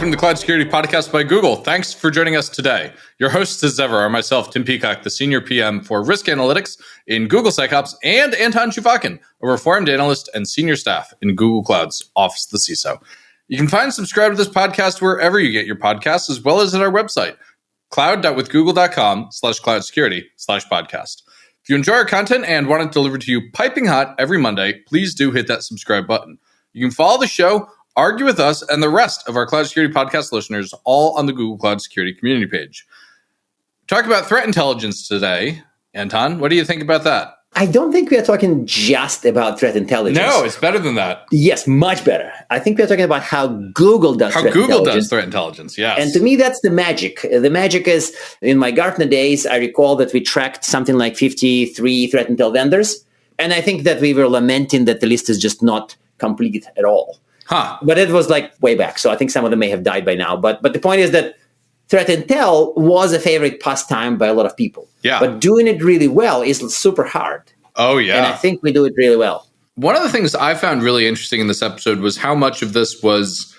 welcome to the Cloud Security Podcast by Google. Thanks for joining us today. Your hosts, as ever, are myself, Tim Peacock, the Senior PM for Risk Analytics in Google SecOps, and Anton Chufakin, a Reformed Analyst and Senior Staff in Google Cloud's Office of the CISO. You can find and subscribe to this podcast wherever you get your podcasts, as well as at our website, cloud.withgoogle.com/cloudsecurity/podcast. If you enjoy our content and want it delivered to you piping hot every Monday, please do hit that subscribe button. You can follow the show, argue with us, and the rest of our Cloud Security Podcast listeners all on the Google Cloud Security community page. Talk about threat intelligence today. Anton, what do you think about that? I don't think we are talking just about threat intelligence. No, it's better than that. Yes, much better. I think we are talking about how Google does threat intelligence, yes. And to me, that's the magic. The magic is, in my Gartner days, I recall that we tracked something like 53 threat intel vendors. And I think that we were lamenting that the list is just not complete at all. But it was like way back. So I think some of them may have died by now. But the point is that threat intel was a favorite pastime by a lot of people. Yeah. But doing it really well is super hard. Oh, yeah. And I think we do it really well. One of the things I found really interesting in this episode was how much of this was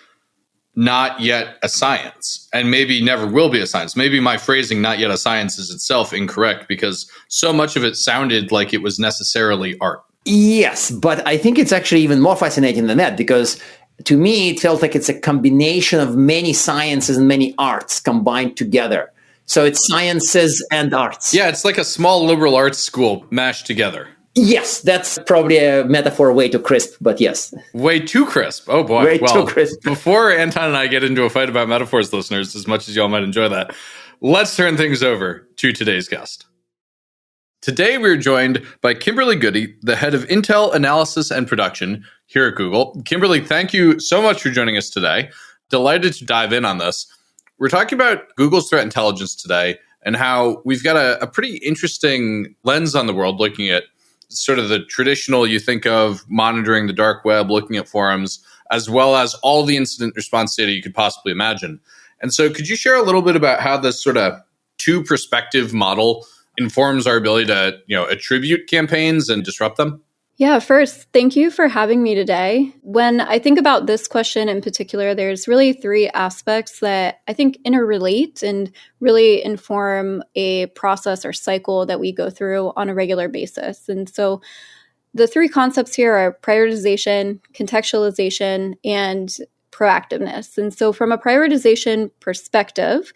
not yet a science and maybe never will be a science. Maybe my phrasing, not yet a science, is itself incorrect because so much of it sounded like it was necessarily art. Yes, but I think it's actually even more fascinating than that because to me, it felt like it's a combination of many sciences and many arts combined together. So it's sciences and arts. Yeah, it's like a small liberal arts school mashed together. Yes, that's probably a metaphor way too crisp, but yes. Way too crisp. Oh, boy. Way too crisp. Before Anton and I get into a fight about metaphors, listeners, as much as y'all might enjoy that, let's turn things over to today's guest. Today, we're joined by Kimberly Goody, the head of Intel Analysis and Production here at Google. Kimberly, thank you so much for joining us today. Delighted to dive in on this. We're talking about Google's threat intelligence today and how we've got a pretty interesting lens on the world, looking at sort of the traditional, you think of monitoring the dark web, looking at forums, as well as all the incident response data you could possibly imagine. And so could you share a little bit about how this sort of two-perspective model informs our ability to, attribute campaigns and disrupt them? Yeah, first, thank you for having me today. When I think about this question in particular, there's really three aspects that I think interrelate and really inform a process or cycle that we go through on a regular basis. And so the three concepts here are prioritization, contextualization, and proactiveness. And so from a prioritization perspective,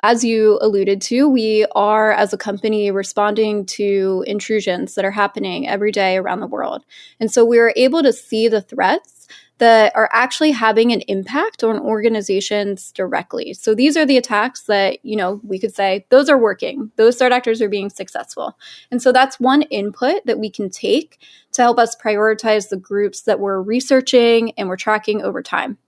as you alluded to, we are, as a company, responding to intrusions that are happening every day around the world. And so we are able to see the threats that are actually having an impact on organizations directly. So these are the attacks that, we could say, those are working. Those threat actors are being successful. And so that's one input that we can take to help us prioritize the groups that we're researching and we're tracking over time.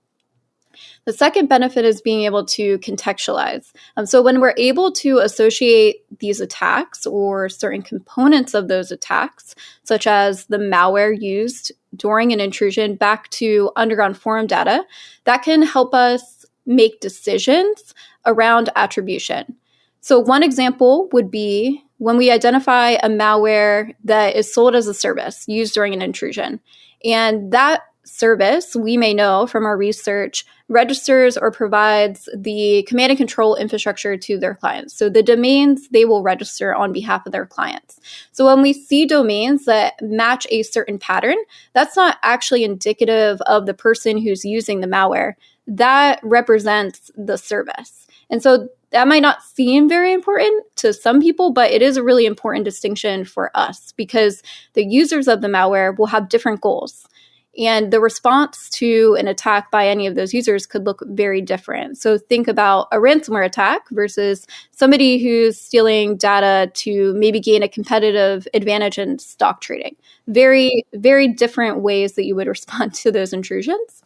The second benefit is being able to contextualize. So when we're able to associate these attacks or certain components of those attacks, such as the malware used during an intrusion back to underground forum data, that can help us make decisions around attribution. So one example would be when we identify a malware that is sold as a service used during an intrusion. And that service, we may know from our research, registers or provides the command and control infrastructure to their clients. So the domains they will register on behalf of their clients. So when we see domains that match a certain pattern, that's not actually indicative of the person who's using the malware. That represents the service. And so that might not seem very important to some people, but it is a really important distinction for us because the users of the malware will have different goals. And the response to an attack by any of those users could look very different. So think about a ransomware attack versus somebody who's stealing data to maybe gain a competitive advantage in stock trading. Very, very different ways that you would respond to those intrusions.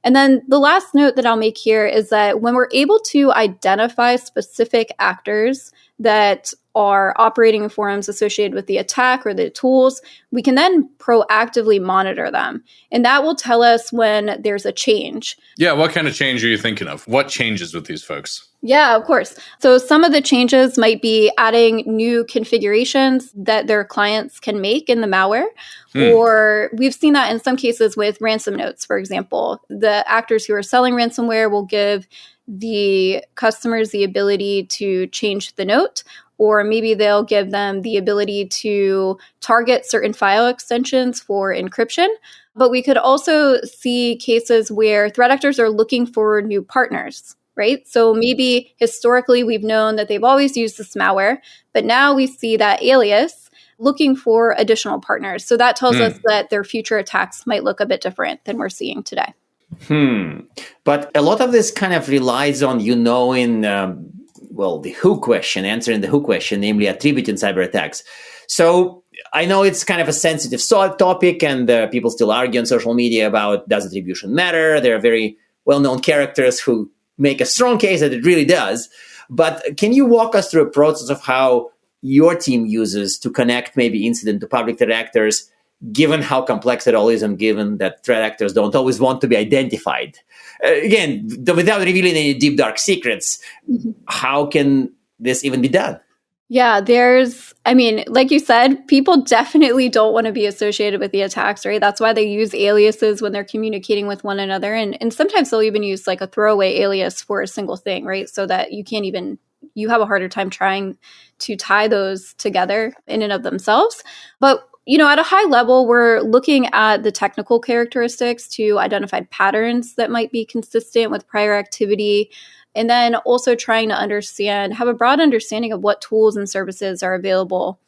And then the last note that I'll make here is that when we're able to identify specific actors that are operating in forums associated with the attack or the tools, we can then proactively monitor them. And that will tell us when there's a change. Yeah, what kind of change are you thinking of? What changes with these folks? Yeah, of course. So some of the changes might be adding new configurations that their clients can make in the malware. Or we've seen that in some cases with ransom notes, for example. The actors who are selling ransomware will give the customers the ability to change the note, or maybe they'll give them the ability to target certain file extensions for encryption. But we could also see cases where threat actors are looking for new partners, right? So maybe historically we've known that they've always used this malware, but now we see that alias looking for additional partners. So that tells us that their future attacks might look a bit different than we're seeing today. But a lot of this kind of relies on you knowing, the who question, answering the who question, namely attributing cyber attacks. So I know it's kind of a sensitive topic, and people still argue on social media about does attribution matter. There are very well-known characters who make a strong case that it really does. But can you walk us through a process of how your team uses to connect maybe incident to public threat actors, given how complex it all is and given that threat actors don't always want to be identified? Again, without revealing any deep, dark secrets, how can this even be done? Yeah, like you said, people definitely don't want to be associated with the attacks, right? That's why they use aliases when they're communicating with one another. And sometimes they'll even use like a throwaway alias for a single thing, right? So that you have a harder time trying to tie those together in and of themselves. But at a high level, we're looking at the technical characteristics to identify patterns that might be consistent with prior activity, and then also trying to have a broad understanding of what tools and services are available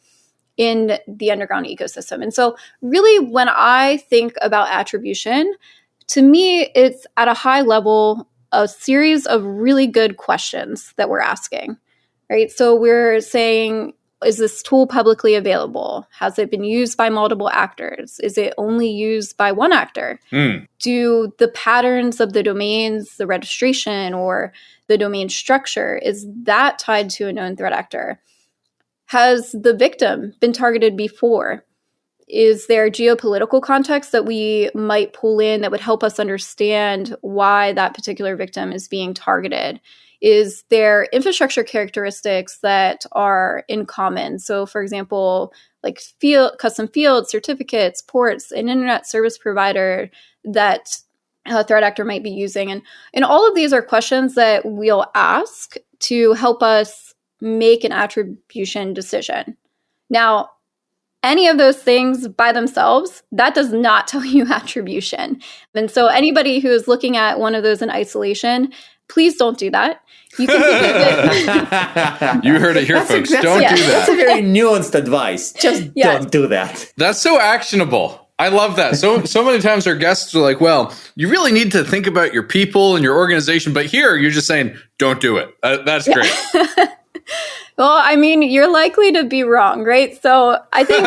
in the underground ecosystem. And so really, when I think about attribution, to me, it's at a high level, a series of really good questions that we're asking, right? So we're saying, is this tool publicly available? Has it been used by multiple actors? Is it only used by one actor? Do the patterns of the domains, the registration, or the domain structure, is that tied to a known threat actor? Has the victim been targeted before? Is there geopolitical context that we might pull in that would help us understand why that particular victim is being targeted? Is there infrastructure characteristics that are in common? So, for example, like custom fields, certificates, ports, an internet service provider that a threat actor might be using. And all of these are questions that we'll ask to help us make an attribution decision. Now, any of those things by themselves, that does not tell you attribution. And so anybody who is looking at one of those in isolation, please don't do that. You can You heard it here, folks. Don't do that. That's a very nuanced advice. Just don't do that. That's so actionable. I love that. So many times our guests are like, well, you really need to think about your people and your organization. But here you're just saying, don't do it. That's great. Well, you're likely to be wrong, right? So I think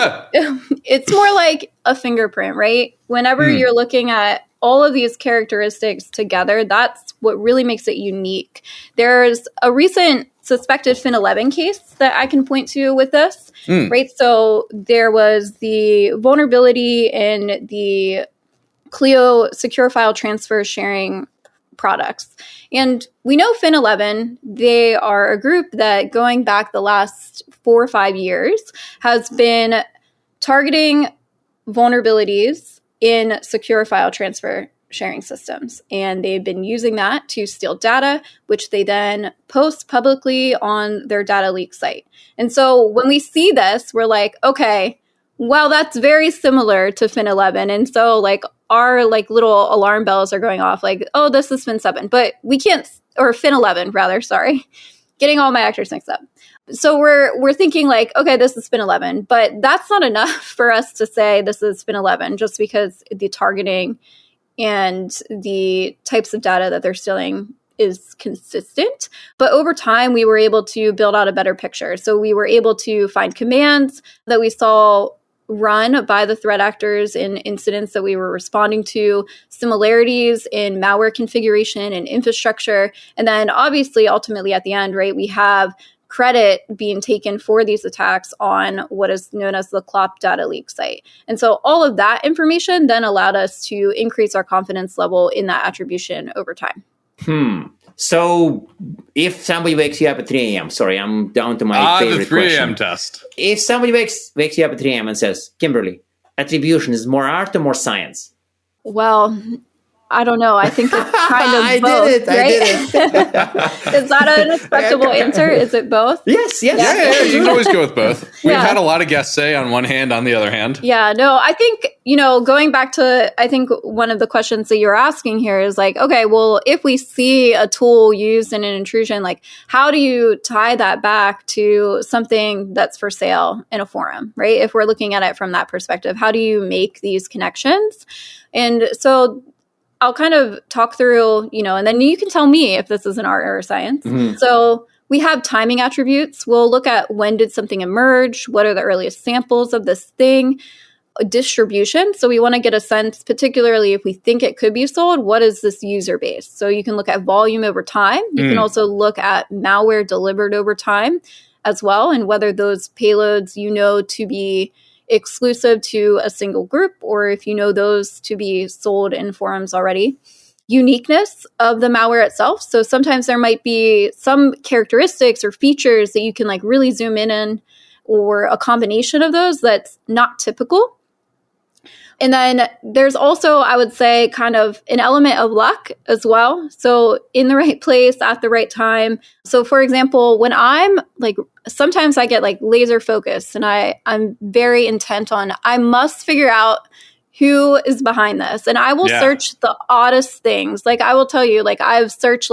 it's more like a fingerprint, right? Whenever you're looking at all of these characteristics together, that's what really makes it unique. There's a recent suspected FIN11 case that I can point to with this, right? So there was the vulnerability in the Clio secure file transfer sharing products. And we know FIN11, they are a group that going back the last 4 or 5 years has been targeting vulnerabilities in secure file transfer sharing systems. And they've been using that to steal data, which they then post publicly on their data leak site. And so when we see this, we're like, okay, well, that's very similar to FIN11. And so our little alarm bells are going off like, oh, this is FIN7, but we can't, or FIN11 rather, sorry, getting all my actors mixed up. So we're thinking like, okay, this is FIN11, but that's not enough for us to say this is FIN11 just because the targeting and the types of data that they're stealing is consistent. But over time, we were able to build out a better picture. So we were able to find commands that we saw run by the threat actors in incidents that we were responding to, similarities in malware configuration and infrastructure. And then obviously, ultimately at the end, right, we have credit being taken for these attacks on what is known as the CLOP data leak site. And so all of that information then allowed us to increase our confidence level in that attribution over time. So if somebody wakes you up at 3 a.m., sorry, I'm down to my favorite the 3 a.m. question. test. If somebody wakes you up at 3 a.m. and says, Kimberly, attribution is more art or more science? Well, I don't know. I think it's kind of both, right? I did it. Is that an acceptable answer? Is it both? Yes. Yeah, you can always go with both. We've had a lot of guests say on one hand, on the other hand. Yeah, no, I think, going back to, I think one of the questions that you're asking here is like, okay, well, if we see a tool used in an intrusion, like how do you tie that back to something that's for sale in a forum, right? If we're looking at it from that perspective, how do you make these connections? And so I'll kind of talk through, and then you can tell me if this is an art or a science. Mm-hmm. So we have timing attributes. We'll look at when did something emerge? What are the earliest samples of this thing? Distribution. So we want to get a sense, particularly if we think it could be sold, what is this user base? So you can look at volume over time. You can also look at malware delivered over time as well, and whether those payloads to be exclusive to a single group, or if those to be sold in forums already. Uniqueness of the malware itself. So sometimes there might be some characteristics or features that you can really zoom in on, or a combination of those that's not typical. And then there's also, I would say, kind of an element of luck as well. So in the right place at the right time. So for example, when I'm sometimes I get laser focused and I'm very intent on, I must figure out who is behind this. And I will search the oddest things. I will tell you, I've searched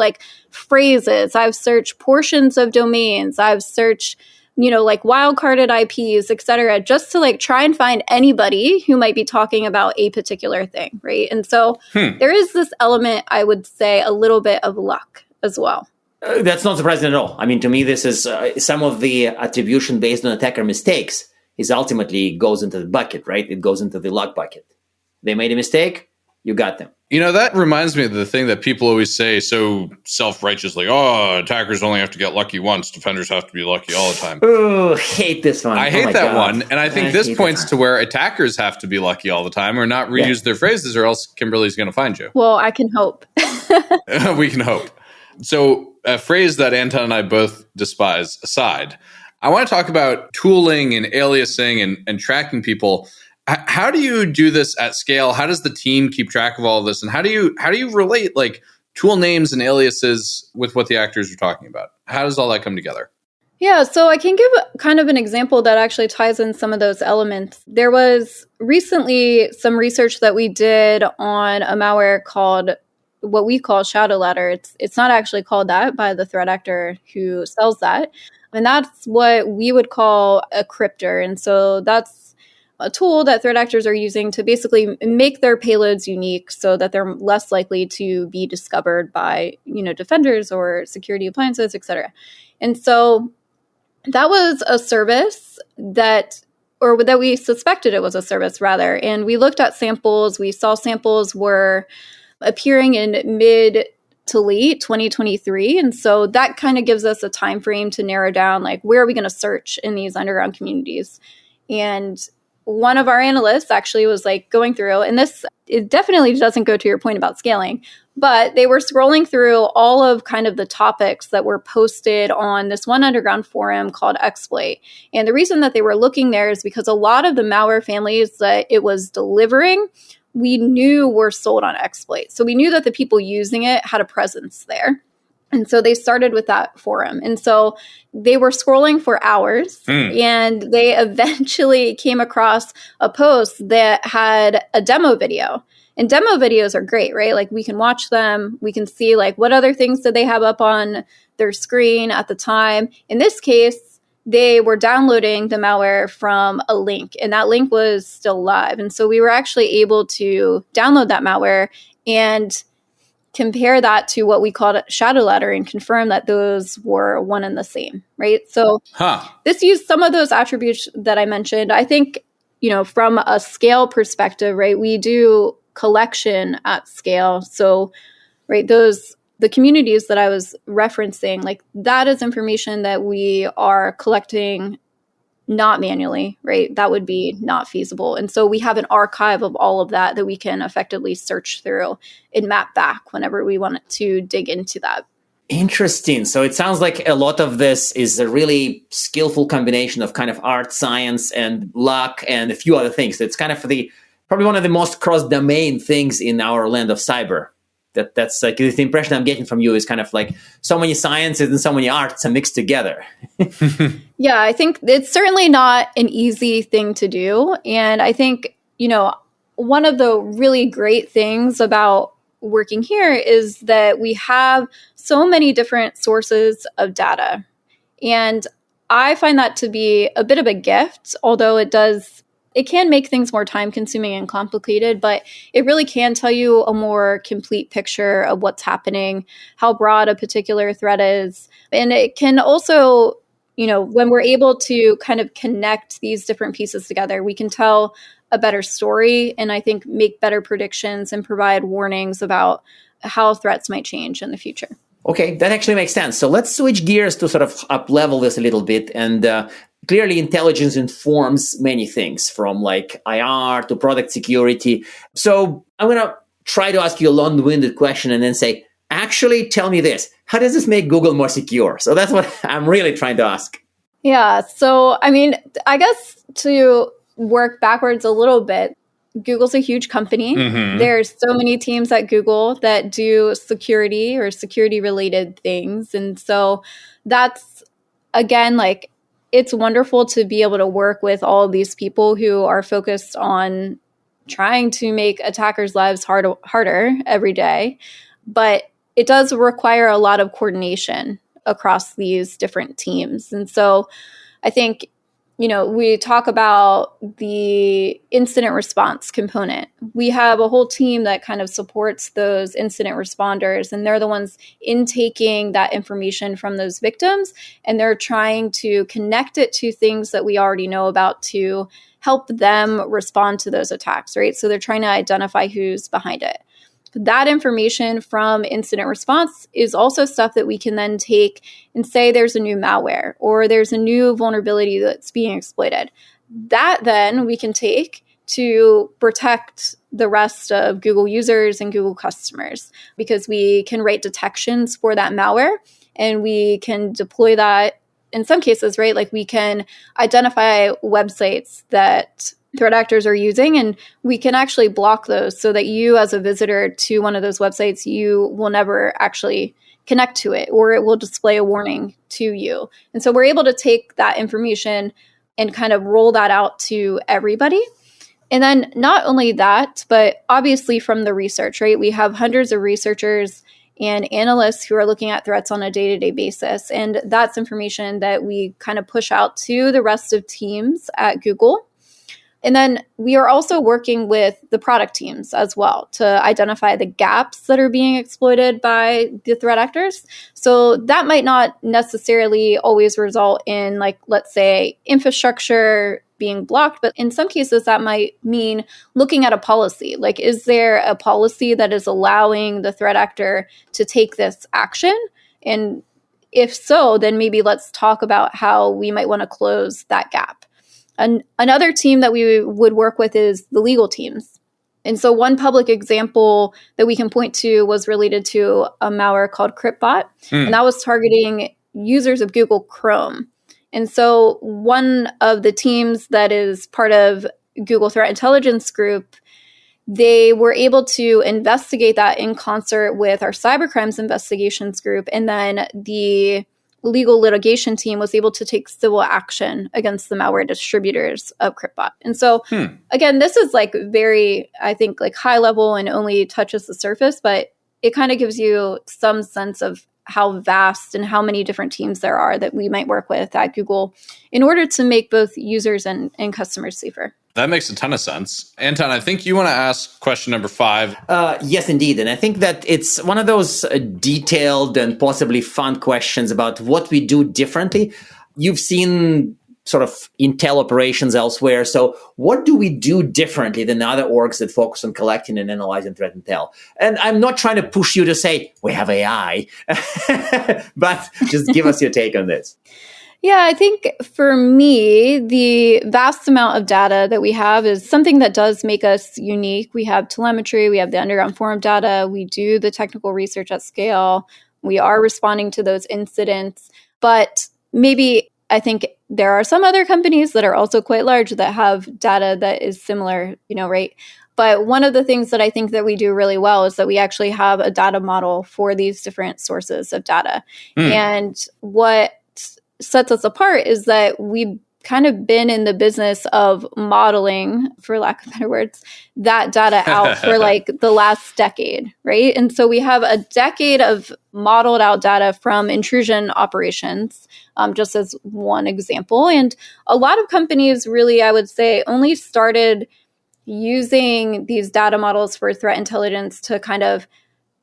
phrases, I've searched portions of domains, I've searched wildcarded IPs, et cetera, just to try and find anybody who might be talking about a particular thing, right? And so there is this element, I would say, a little bit of luck as well. That's not surprising at all. I mean, to me, this is some of the attribution based on attacker mistakes is ultimately goes into the bucket, right? It goes into the luck bucket. They made a mistake, you got them. That reminds me of the thing that people always say so self-righteously, attackers only have to get lucky once, defenders have to be lucky all the time. Oh, hate this one. I hate that one. And I think this points to where attackers have to be lucky all the time or not reuse their phrases, or else Kimberly's going to find you. Well, I can hope. We can hope. So a phrase that Anton and I both despise aside, I want to talk about tooling and aliasing and tracking people. How do you do this at scale? How does the team keep track of all of this? And how do you relate tool names and aliases with what the actors are talking about? How does all that come together? Yeah, so I can give kind of an example that actually ties in some of those elements. There was recently some research that we did on a malware called what we call Shadow Ladder. It's not actually called that by the threat actor who sells that. And that's what we would call a cryptor. And so that's a tool that threat actors are using to basically make their payloads unique so that they're less likely to be discovered by, defenders or security appliances, et cetera. And so that was a service that we suspected it was a service rather. And we looked at samples. We saw samples were appearing in mid to late 2023. And so that kind of gives us a time frame to narrow down, where are we going to search in these underground communities? And one of our analysts actually was going through, and it definitely doesn't go to your point about scaling, but they were scrolling through all of kind of the topics that were posted on this one underground forum called Exploit. And the reason that they were looking there is because a lot of the malware families that it was delivering, we knew were sold on Exploit. So we knew that the people using it had a presence there. And so they started with that forum. And so they were scrolling for hours and they eventually came across a post that had a demo video. And demo videos are great, right? We can watch them. We can see what other things did they have up on their screen at the time. In this case, they were downloading the malware from a link, and that link was still live. And so we were actually able to download that malware and compare that to what we called Shadow Ladder and confirm that those were one and the same, right? So this used some of those attributes that I mentioned. I think, from a scale perspective, right, we do collection at scale. So, right, those the communities that I was referencing, like that is information that we are collecting not manually, right? That would be not feasible. And so we have an archive of all of that that we can effectively search through and map back whenever we want to dig into that. Interesting. So it sounds like a lot of this is a really skillful combination of kind of art, science, and luck, and a few other things. It's kind of probably one of the most cross-domain things in our land of cyber. That's like the impression I'm getting from you is kind of like so many sciences and so many arts are mixed together. Yeah, I think it's certainly not an easy thing to do. And I think, one of the really great things about working here is that we have so many different sources of data. And I find that to be a bit of a gift, although it can make things more time consuming and complicated, but it really can tell you a more complete picture of what's happening, how broad a particular threat is. And it can also, when we're able to kind of connect these different pieces together, we can tell a better story and I think make better predictions and provide warnings about how threats might change in the future. Okay, that actually makes sense. So let's switch gears to sort of up-level this a little bit. And clearly, intelligence informs many things from like IR to product security. So I'm going to try to ask you a long-winded question and then say, actually, tell me this. How does this make Google more secure? So that's what I'm really trying to ask. Yeah. So, I guess to work backwards a little bit, Google's a huge company. Mm-hmm. There's so many teams at Google that do security or security-related things. And so that's, again, like, it's wonderful to be able to work with all of these people who are focused on trying to make attackers' lives harder every day. But it does require a lot of coordination across these different teams. And so I think, we talk about the incident response component. We have a whole team that kind of supports those incident responders, and they're the ones intaking that information from those victims, and they're trying to connect it to things that we already know about to help them respond to those attacks, right? So they're trying to identify who's behind it. That information from incident response is also stuff that we can then take and say there's a new malware or there's a new vulnerability that's being exploited. That then we can take to protect the rest of Google users and Google customers because we can write detections for that malware and we can deploy that in some cases, right? Like we can identify websites that threat actors are using, and we can actually block those so that you as a visitor to one of those websites, you will never actually connect to it, or it will display a warning to you. And so we're able to take that information and kind of roll that out to everybody. And then not only that, but obviously from the research, right? We have hundreds of researchers and analysts who are looking at threats on a day-to-day basis. And that's information that we kind of push out to the rest of teams at Google. And then we are also working with the product teams as well to identify the gaps that are being exploited by the threat actors. So that might not necessarily always result in, like, let's say, infrastructure being blocked, but in some cases that might mean looking at a policy. Like, is there a policy that is allowing the threat actor to take this action? And if so, then maybe let's talk about how we might want to close that gap. Another team that we would work with is the legal teams. And so one public example that we can point to was related to a malware called CryptBot, and that was targeting users of Google Chrome. And so one of the teams that is part of Google Threat Intelligence Group, they were able to investigate that in concert with our cybercrimes investigations group, and then the legal litigation team was able to take civil action against the malware distributors of CryptBot. And so, again, this is like very, I think, like high level and only touches the surface, but it kind of gives you some sense of how vast and how many different teams there are that we might work with at Google in order to make both users and customers safer. That makes a ton of sense. Anton, I think you want to ask question number 5. Yes, indeed. And I think that it's one of those detailed and possibly fun questions about what we do differently. You've seen sort of intel operations elsewhere. So what do we do differently than other orgs that focus on collecting and analyzing threat intel? And I'm not trying to push you to say, we have AI, but just give us your take on this. Yeah, I think for me, the vast amount of data that we have is something that does make us unique. We have telemetry, we have the underground forum data, we do the technical research at scale, we are responding to those incidents. But maybe I think there are some other companies that are also quite large that have data that is similar, right? But one of the things that I think that we do really well is that we actually have a data model for these different sources of data. And what sets us apart is that we've kind of been in the business of modeling, for lack of better words, that data out for like the last decade, right? And so we have a decade of modeled out data from intrusion operations, just as one example. And a lot of companies really, I would say, only started using these data models for threat intelligence to kind of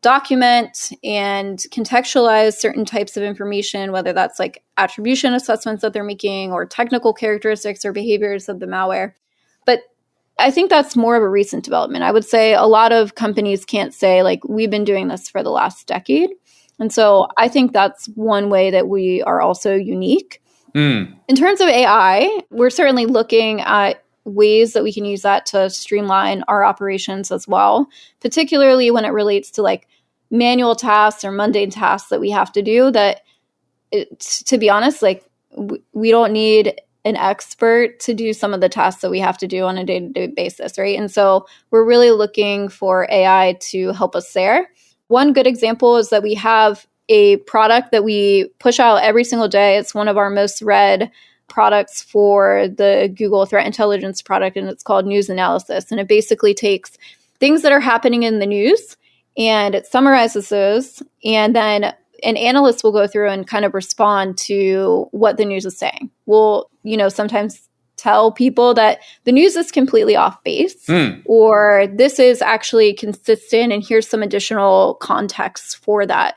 document and contextualize certain types of information, whether that's like attribution assessments that they're making or technical characteristics or behaviors of the malware. But I think that's more of a recent development. I would say a lot of companies can't say, like, we've been doing this for the last decade. And so I think that's one way that we are also unique. In terms of AI, we're certainly looking at ways that we can use that to streamline our operations as well, particularly when it relates to like manual tasks or mundane tasks that we have to do that, to be honest, like we don't need an expert to do some of the tasks that we have to do on a day-to-day basis, right? And so we're really looking for AI to help us there. One good example is that we have a product that we push out every single day. It's one of our most read products for the Google Threat Intelligence product, and it's called News Analysis. And it basically takes things that are happening in the news and it summarizes those, and then an analyst will go through and kind of respond to what the news is saying. We'll, sometimes tell people that the news is completely off base, or this is actually consistent, and here's some additional context for that.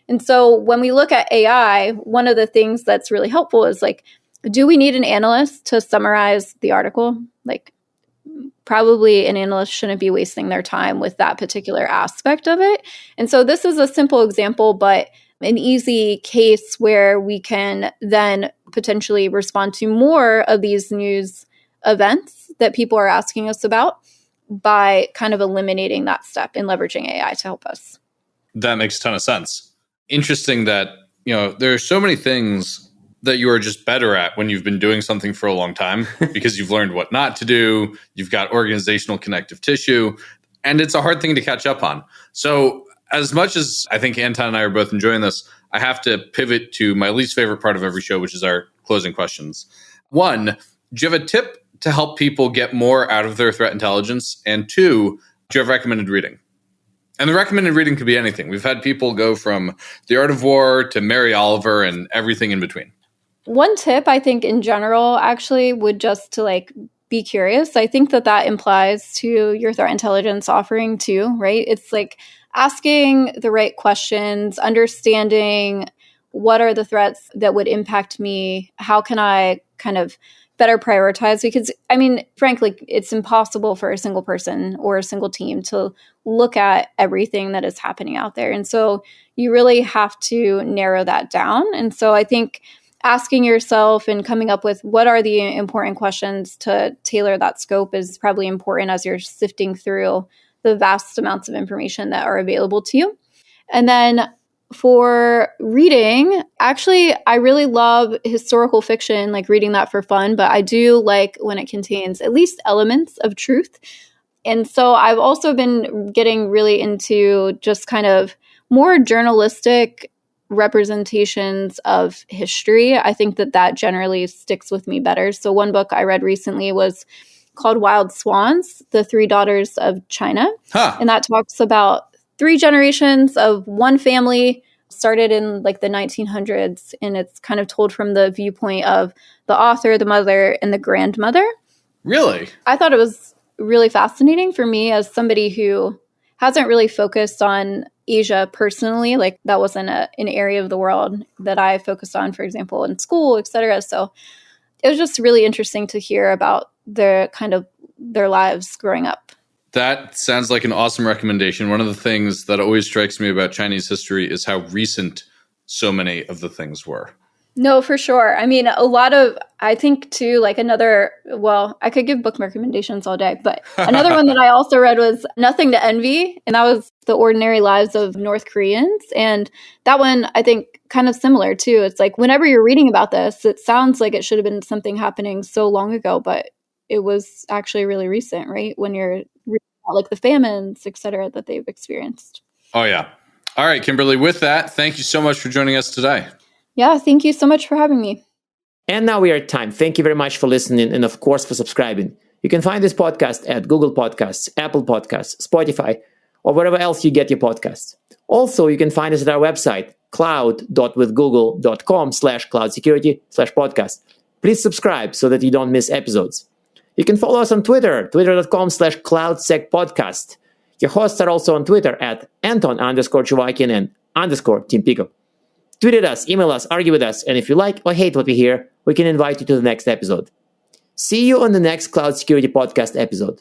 And so when we look at AI, one of the things that's really helpful is like, do we need an analyst to summarize the article? Like, probably an analyst shouldn't be wasting their time with that particular aspect of it. And so this is a simple example, but an easy case where we can then potentially respond to more of these news events that people are asking us about by kind of eliminating that step and leveraging AI to help us. That makes a ton of sense. Interesting that, there are so many things that you are just better at when you've been doing something for a long time because you've learned what not to do. You've got organizational connective tissue, and it's a hard thing to catch up on. So as much as I think Anton and I are both enjoying this, I have to pivot to my least favorite part of every show, which is our closing questions. One, do you have a tip to help people get more out of their threat intelligence? And two, do you have recommended reading? And the recommended reading could be anything. We've had people go from The Art of War to Mary Oliver and everything in between. One tip, I think, in general, actually, would just to be curious. I think that implies to your threat intelligence offering too, right? It's like asking the right questions, understanding what are the threats that would impact me? How can I kind of better prioritize? Because, frankly, it's impossible for a single person or a single team to look at everything that is happening out there. And so you really have to narrow that down. And so I think asking yourself and coming up with what are the important questions to tailor that scope is probably important as you're sifting through the vast amounts of information that are available to you. And then for reading, actually, I really love historical fiction, like reading that for fun, but I do like when it contains at least elements of truth. And so I've also been getting really into just kind of more journalistic representations of history. I think that generally sticks with me better. So one book I read recently was called Wild Swans, The Three Daughters of China. And that talks about 3 generations of one family, started in the 1900s. And it's kind of told from the viewpoint of the author, the mother, and the grandmother. Really? I thought it was really fascinating for me as somebody who hasn't really focused on Asia personally. That wasn't an area of the world that I focused on, for example, in school, et cetera. So it was just really interesting to hear about their lives growing up. That sounds like an awesome recommendation. One of the things that always strikes me about Chinese history is how recent so many of the things were. No, for sure. I mean, I think too, like I could give book recommendations all day, but another one that I also read was Nothing to Envy. And that was The Ordinary Lives of North Koreans. And that one, I think, kind of similar too. It's like whenever you're reading about this, it sounds like it should have been something happening so long ago, but it was actually really recent, right? When you're reading about like the famines, et cetera, that they've experienced. Oh, yeah. All right, Kimberly, with that, thank you so much for joining us today. Yeah, thank you so much for having me. And now we are at time. Thank you very much for listening and, of course, for subscribing. You can find this podcast at Google Podcasts, Apple Podcasts, Spotify, or wherever else you get your podcasts. Also, you can find us at our website, cloud.withgoogle.com/cloudsecurity/podcast. Please subscribe so that you don't miss episodes. You can follow us on Twitter, twitter.com/cloudsecpodcast. Your hosts are also on Twitter at Anton_Chuvakian and _Team Pico. Tweet at us, email us, argue with us, and if you like or hate what we hear, we can invite you to the next episode. See you on the next Cloud Security Podcast episode.